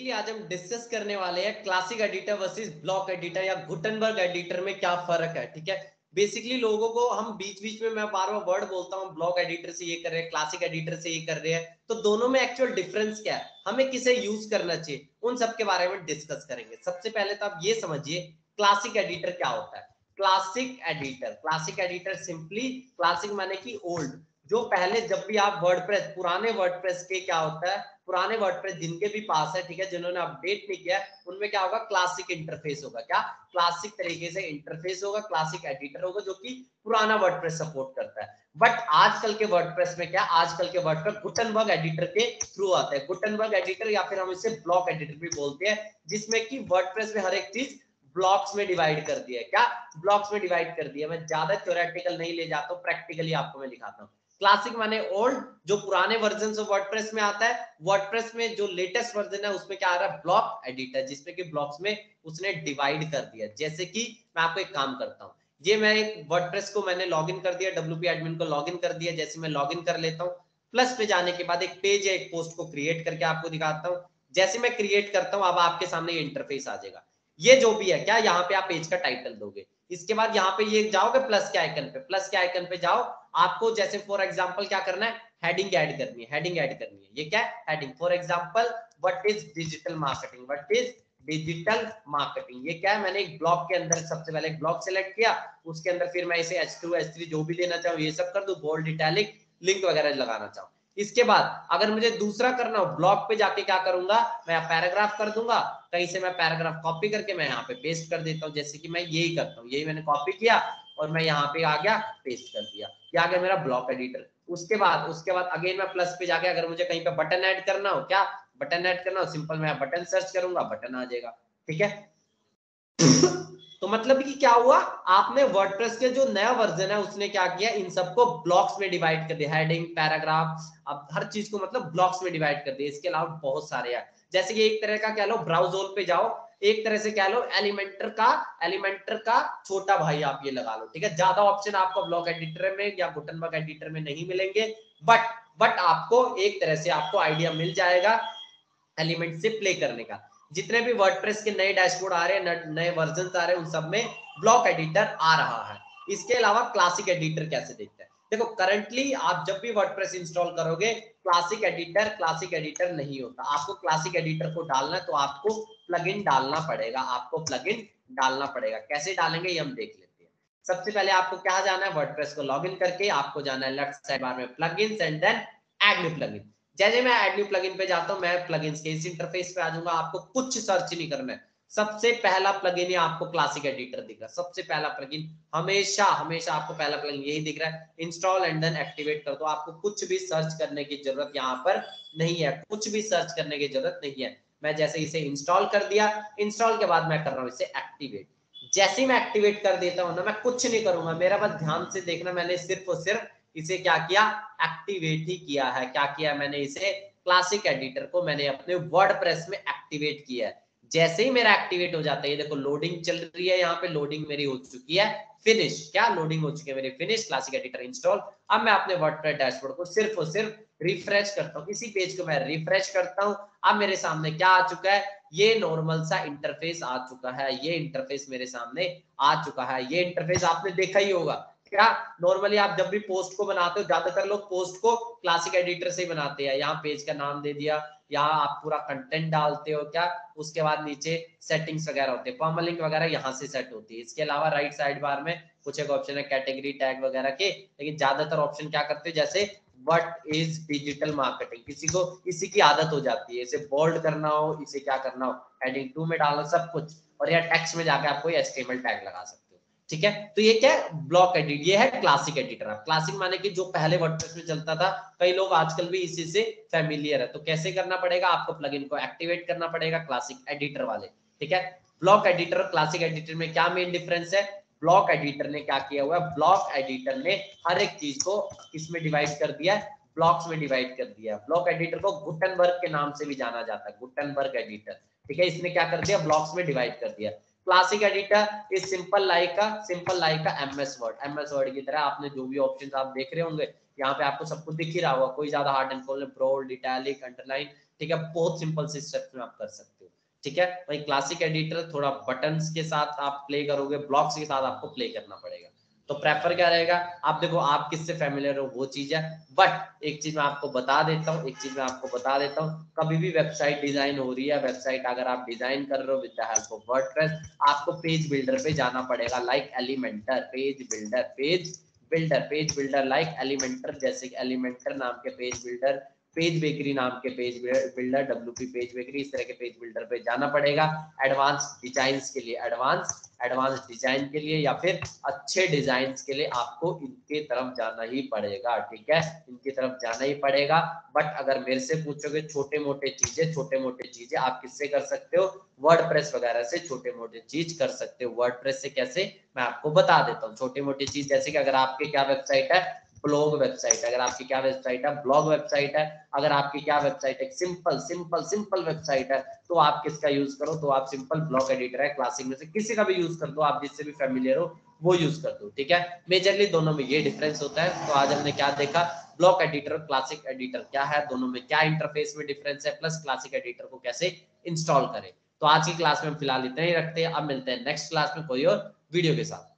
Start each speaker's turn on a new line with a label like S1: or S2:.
S1: Basically आज हम discuss करने वाले हैं classic editor versus block editor या गुटेनबर्ग एडिटर में क्या फर्क है। ठीक है, बेसिकली लोगों को हम बीच बीच में मैं बार बार वर्ड बोलता हूँ, ब्लॉक एडिटर से ये कर रहे हैं, क्लासिक एडिटर से ये कर रहे हैं, तो दोनों में एक्चुअल डिफरेंस क्या है, हमें किसे यूज करना चाहिए, उन सब के बारे में डिस्कस करेंगे। सबसे पहले तो आप ये समझिए क्लासिक एडिटर क्या होता है। क्लासिक एडिटर सिंपली, क्लासिक माने कि ओल्ड, जो पहले जब भी आप वर्डप्रेस, पुराने वर्डप्रेस के क्या होता है, पुराने वर्डप्रेस जिनके भी पास है, ठीक है, जिन्होंने अपडेट नहीं किया उनमें क्या होगा, क्लासिक इंटरफेस होगा। क्या क्लासिक तरीके से इंटरफेस होगा, क्लासिक एडिटर होगा जो कि पुराना वर्डप्रेस सपोर्ट करता है। बट आजकल के वर्डप्रेस में क्या, आजकल के वर्डप्रेस गुटेनबर्ग एडिटर के थ्रू आता है। गुटेनबर्ग एडिटर या फिर हम इसे ब्लॉक एडिटर भी बोलते हैं, जिसमें कि वर्डप्रेस में हर एक चीज ब्लॉक्स में डिवाइड कर दिया है। क्या ब्लॉक्स में डिवाइड कर दिया। मैं ज्यादा थ्योरेटिकल नहीं ले जाता हूँ, प्रैक्टिकली आपको मैं दिखाता हूँ। क्लासिक माने ओल्ड, जो पुराने वर्जन ऑफ वर्डप्रेस में आता है। वर्डप्रेस में जो लेटेस्ट वर्जन है उसमें क्या आ रहा है, ब्लॉक एडिटर, जिसमें कि ब्लॉक्स में उसने डिवाइड कर दिया। जैसे कि मैं आपको एक काम करता हूँ, ये मैं एक वर्डप्रेस को मैंने लॉगिन कर दिया, डब्ल्यूपी एडमिन को लॉगिन कर दिया। जैसे मैं लॉगिन कर लेता हूँ, प्लस पे जाने के बाद एक पेज या एक पोस्ट को क्रिएट करके आपको दिखाता हूँ। जैसे मैं क्रिएट करता हूँ, अब आपके सामने ये इंटरफेस आ जाएगा। ये जो भी है क्या, यहाँ पे आप पेज का टाइटल दोगे, इसके बाद यहाँ पे ये जाओगे प्लस के आइकन पे, प्लस के आइकन पे जाओ। आपको जैसे फॉर एग्जांपल क्या करना है, हेडिंग ऐड करनी है, हेडिंग ऐड करनी है। ये क्या है, heading. For example what is digital marketing, what is digital marketing. ये क्या है, मैंने एक ब्लॉक के अंदर सबसे पहले एक ब्लॉक सेलेक्ट किया, उसके अंदर फिर मैं इसे H2 H3 जो भी देना चाहूँ ये सब कर दूं, बोल्ड, इटैलिक, लिंक वगैरह लगाना चाहूँ। इसके बाद अगर मुझे दूसरा करना हो, ब्लॉक पे जाके क्या करूंगा, मैं पैराग्राफ कर दूंगा। कहीं से मैं पैराग्राफ कॉपी करके मैं यहाँ पे पेस्ट कर देता हूँ। जैसे कि मैं यही करता हूँ, यही मैंने कॉपी किया और मैं यहाँ पे आ गया, पेस्ट कर दिया। क्या आ गया मेरा ब्लॉक एडिटर। उसके बाद अगेन मैं प्लस पे जाके अगर मुझे कहीं पे बटन ऐड करना हो, क्या बटन ऐड करना हो, सिंपल मैं बटन सर्च करूंगा, बटन आ जाएगा। ठीक है, तो मतलब कि क्या हुआ, आपने वर्डप्रेस के जो नया वर्जन है उसने क्या किया, इन सबको ब्लॉक्स में डिवाइड कर दिया, हेडिंग, पैराग्राफ, अब हर चीज को मतलब ब्लॉक्स में डिवाइड कर दिया। इसके अलावा बहुत सारे हैं, जैसे कि एक तरह का कह लो ब्राउजर पे जाओ, एक तरह से कह लो एलिमेंटर का छोटा भाई आप ये लगा लो। ठीक है, ज्यादा ऑप्शन आपको ब्लॉक एडिटर में या गुटेनबर्ग एडिटर में नहीं मिलेंगे, बट आपको एक तरह से आपको आइडिया मिल जाएगा एलिमेंट से प्ले करने का। जितने भी वर्डप्रेस के नए डैशबोर्ड आ रहे हैं, नए वर्जन आ रहे हैं, उन सब में ब्लॉक एडिटर आ रहा है। इसके अलावा क्लासिक एडिटर कैसे देखते हैं, देखो करंटली आप जब भी वर्डप्रेस इंस्टॉल करोगे, क्लासिक एडिटर नहीं होता। आपको क्लासिक एडिटर को डालना है तो आपको प्लगइन डालना पड़ेगा, कैसे डालेंगे ये हम देख लेते हैं। सबसे पहले आपको क्या जाना है, वर्डप्रेस को लॉगिन करके आपको जाना है लेफ्ट साइड बार में plugins and then add new plugin. जैसे मैं ऐड न्यू प्लगइन पे जाता हूं, मैं प्लगइन्स के इस इंटरफेस पे आ जाऊंगा। आपको कुछ सर्च नहीं करना है, सबसे पहला प्लगइन ही आपको क्लासिक एडिटर दिख रहा है। सबसे पहला प्लगइन हमेशा आपको पहला प्लगइन यही दिख रहा है, इंस्टॉल एंड देन एक्टिवेट कर दो। आपको कुछ भी सर्च करने की जरूरत यहाँ पर नहीं है, कुछ भी सर्च करने की जरूरत नहीं है। मैं जैसे इसे इंस्टॉल कर दिया, इंस्टॉल के बाद मैं कर रहा हूँ इसे एक्टिवेट। जैसे ही मैं एक्टिवेट कर देता हूँ ना, मैं कुछ नहीं करूंगा, मेरा बस ध्यान से देखना, मैंने सिर्फ और सिर्फ इसे क्या किया, एक्टिवेट ही किया है। क्या किया मैंने, इसे क्लासिक एडिटर को मैंने अपने वर्डप्रेस में एक्टिवेट किया है। जैसे ही मेरा एक्टिवेट हो जाता है, ये देखो लोडिंग चल रही है, यहाँ पे लोडिंग मेरी हो चुकी है फिनिश। क्या लोडिंग हो चुकी है मेरी फिनिश, क्लासिक एडिटर इंस्टॉल। अब मैं अपने वर्डप्रेस डैशबोर्ड को सिर्फ और सिर्फ रिफ्रेश करता हूँ, इसी पेज को मैं रिफ्रेश करता हूँ। अब मेरे सामने क्या आ चुका है, ये नॉर्मल सा इंटरफेस आ चुका है, ये इंटरफेस मेरे सामने आ चुका है। ये इंटरफेस आपने देखा ही होगा। क्या नॉर्मली आप जब भी पोस्ट को बनाते हो, ज्यादातर लोग पोस्ट को क्लासिक एडिटर से ही बनाते हैं। यहाँ पेज का नाम दे दिया, यहाँ आप पूरा कंटेंट डालते हो, क्या उसके बाद नीचे सेटिंग्स वगैरह होते हैं, परमालिंक वगैरह यहाँ से सेट होती है। इसके अलावा राइट साइड बार में कुछ एक ऑप्शन है कैटेगरी टैग वगैरह के, लेकिन ज्यादातर ऑप्शन क्या करते हैं, जैसे व्हाट इज डिजिटल मार्केटिंग, किसी को इसी की आदत हो जाती है, इसे बोल्ड करना हो, इसे क्या करना हो, हेडिंग 2 में डालना सब कुछ, और यहाँ टेक्स्ट में जाकर आप कोई एचटीएमएल टैग लगा सकते हो। ठीक है, तो ये क्या है, ब्लॉक एडिट, ये है क्लासिक एडिटर। क्लासिक माने कि जो पहले वर्डप्रेस में चलता था, कई लोग आजकल भी इसी से फैमिलियर है। तो कैसे करना पड़ेगा, आपको प्लगइन को एक्टिवेट करना पड़ेगा क्लासिक एडिटर वाले। ठीक है, ब्लॉक एडिटर और क्लासिक एडिटर में क्या मेन डिफरेंस है, ब्लॉक एडिटर ने क्या किया हुआ है, ब्लॉक एडिटर ने हर एक चीज को इसमें डिवाइड कर दिया है, ब्लॉक्स में डिवाइड कर दिया। ब्लॉक एडिटर को गुटेनबर्ग के नाम से भी जाना जाता है, गुटेनबर्ग एडिटर। ठीक है, इसने क्या कर दिया, ब्लॉक्स में डिवाइड कर दिया। Classic editor is simple like का एमएस वर्ड की तरह। आपने जो भी ऑप्शंस आप देख रहे होंगे यहाँ पे आपको सब कुछ दिख ही रहा होगा, कोई ज्यादा hard and full, bold, italic, underline ठीक है, बहुत सिंपल से स्टेप्स में आप कर सकते हो, ठीक है। वही क्लासिक एडिटर थोड़ा बटन्स के साथ आप प्ले करोगे, ब्लॉक्स के साथ आपको प्ले करना पड़ेगा। तो प्रेफर क्या रहेगा, आप देखो आप किससे फैमिलियर हो वो चीज है। बट एक चीज मैं आपको बता देता हूँ, कभी भी वेबसाइट डिजाइन हो रही है, वेबसाइट अगर आप डिजाइन कर रहे हो with the help of WordPress, आपको पेज बिल्डर पे जाना पड़ेगा, like Elementor, page builder like Elementor, जैसे कि एलिमेंटर नाम के पेज बिल्डर, पेज बेकरी नाम के page builder, WP page bakery, इस तरह के पेज बिल्डर पे जाना पड़ेगा। एडवांस डिजाइन के लिए या फिर अच्छे डिजाइन के लिए आपको इनके तरफ जाना ही पड़ेगा, ठीक है, इनकी तरफ जाना ही पड़ेगा। बट अगर मेरे से पूछोगे छोटे मोटे चीजें आप किससे कर सकते हो, वर्डप्रेस वगैरह से छोटे मोटे चीज कर सकते हो। वर्डप्रेस से कैसे, मैं आपको बता देता हूँ। छोटी मोटी चीज जैसे कि अगर आपकी क्या वेबसाइट है, ब्लॉग वेबसाइट, अगर आपकी क्या वेबसाइट है, ब्लॉग वेबसाइट है, अगर आपकी क्या वेबसाइट है, सिंपल वेबसाइट है, तो आप किसका यूज करो, तो आप सिंपल ब्लॉक एडिटर है क्लासिक में से किसी का भी यूज कर दो, आप जिससे भी फैमिलियर हो वो यूज कर दो, ठीक है। मेजरली दोनों में ये डिफरेंस होता है। तो आज हमने क्या देखा, ब्लॉक एडिटर, क्लासिक एडिटर क्या है, दोनों में क्या इंटरफेस में डिफरेंस है, प्लस क्लासिक एडिटर को कैसे इंस्टॉल करें। तो आज की क्लास में फिलहाल इतना ही रखते हैं, अब मिलते हैं नेक्स्ट क्लास में कोई और वीडियो के साथ।